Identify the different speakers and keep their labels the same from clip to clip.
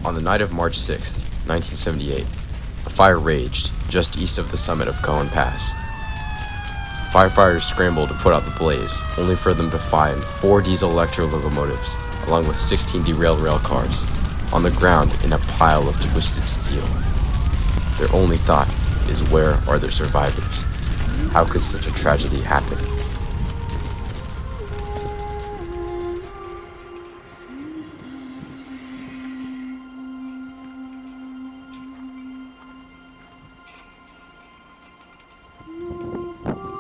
Speaker 1: On the night of March 6, 1978, a fire raged just east of the summit of Cajon Pass. Firefighters scrambled to put out the blaze, only for them to find 4 diesel-electric locomotives, along with 16 derailed rail cars, on the ground in a pile of twisted steel. Their only thought is, where are their survivors? How could such a tragedy happen?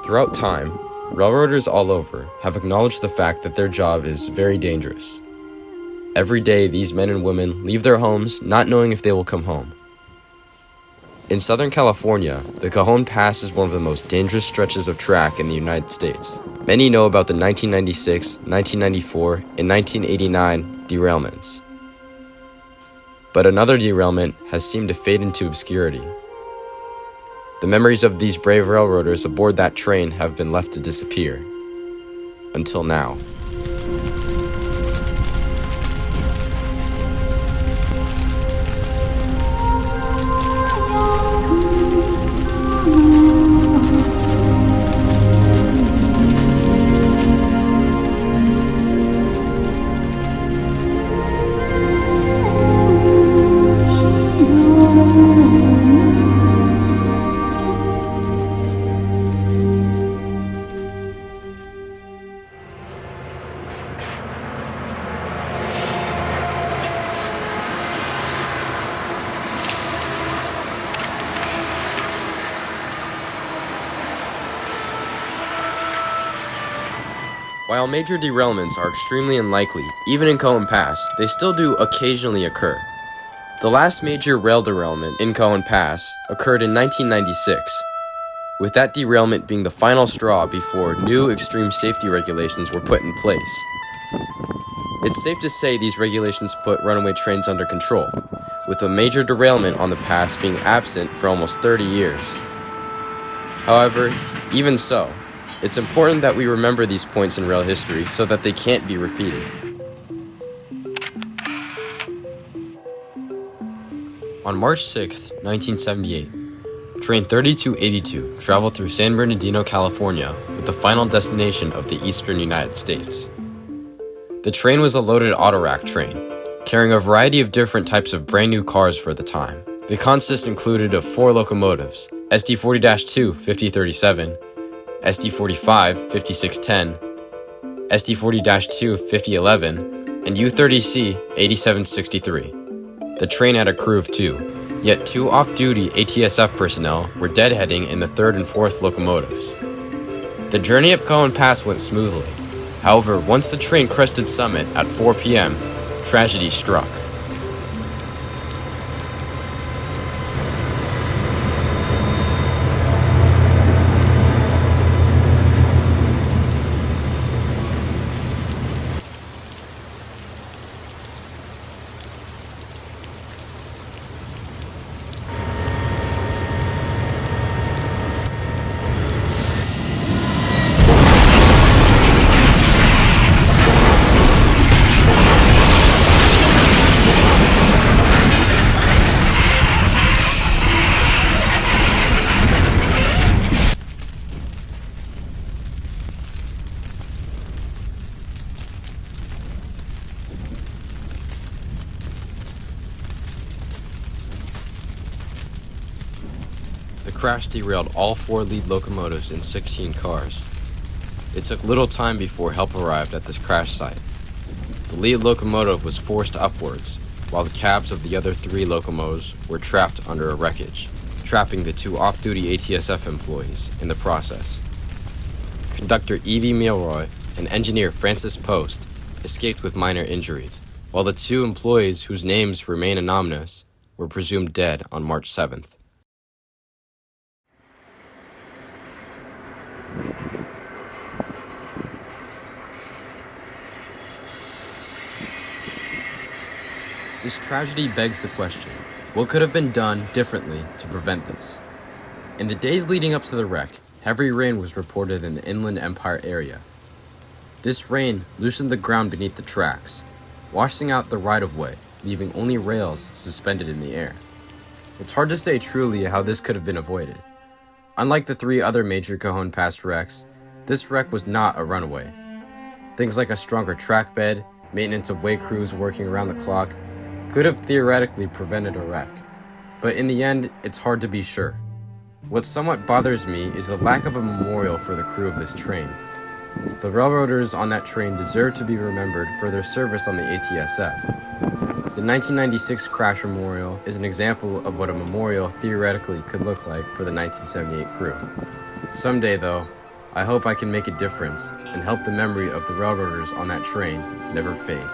Speaker 1: Throughout time, railroaders all over have acknowledged the fact that their job is very dangerous. Every day, these men and women leave their homes not knowing if they will come home. In Southern California, the Cajon Pass is one of the most dangerous stretches of track in the United States. Many know about the 1996, 1994, and 1989 derailments. But another derailment has seemed to fade into obscurity. The memories of these brave railroaders aboard that train have been left to disappear. Until now. While major derailments are extremely unlikely, even in Cajon Pass, they still do occasionally occur. The last major rail derailment in Cajon Pass occurred in 1996, with that derailment being the final straw before new extreme safety regulations were put in place. It's safe to say these regulations put runaway trains under control, with a major derailment on the pass being absent for almost 30 years. However, even so, it's important that we remember these points in rail history so that they can't be repeated. On March 6, 1978, Train 3282 traveled through San Bernardino, California, with the final destination of the eastern United States. The train was a loaded autorack train, carrying a variety of different types of brand new cars for the time. The consist included of 4 locomotives, SD40-2 5037, SD45 5610, SD40-2 5011, and U30C 8763. The train had a crew of 2, yet 2 off-duty ATSF personnel were deadheading in the 3rd and 4th locomotives. The journey up Cajon Pass went smoothly. However, once the train crested summit at 4 p.m., tragedy struck. The crash derailed all 4 lead locomotives and 16 cars. It took little time before help arrived at this crash site. The lead locomotive was forced upwards, while the cabs of the other 3 locomotives were trapped under a wreckage, trapping the 2 off-duty ATSF employees in the process. Conductor E.B. Milroy and engineer Francis Post escaped with minor injuries, while the 2 employees whose names remain anonymous were presumed dead on March 7th. This tragedy begs the question, what could have been done differently to prevent this? In the days leading up to the wreck, heavy rain was reported in the Inland Empire area. This rain loosened the ground beneath the tracks, washing out the right-of-way, leaving only rails suspended in the air. It's hard to say truly how this could have been avoided. Unlike the 3 other major Cajon Pass wrecks, this wreck was not a runaway. Things like a stronger track bed, maintenance of way crews working around the clock, could have theoretically prevented a wreck. But in the end, it's hard to be sure. What somewhat bothers me is the lack of a memorial for the crew of this train. The railroaders on that train deserve to be remembered for their service on the ATSF. The 1996 crash memorial is an example of what a memorial theoretically could look like for the 1978 crew. Someday, though, I hope I can make a difference and help the memory of the railroaders on that train never fade.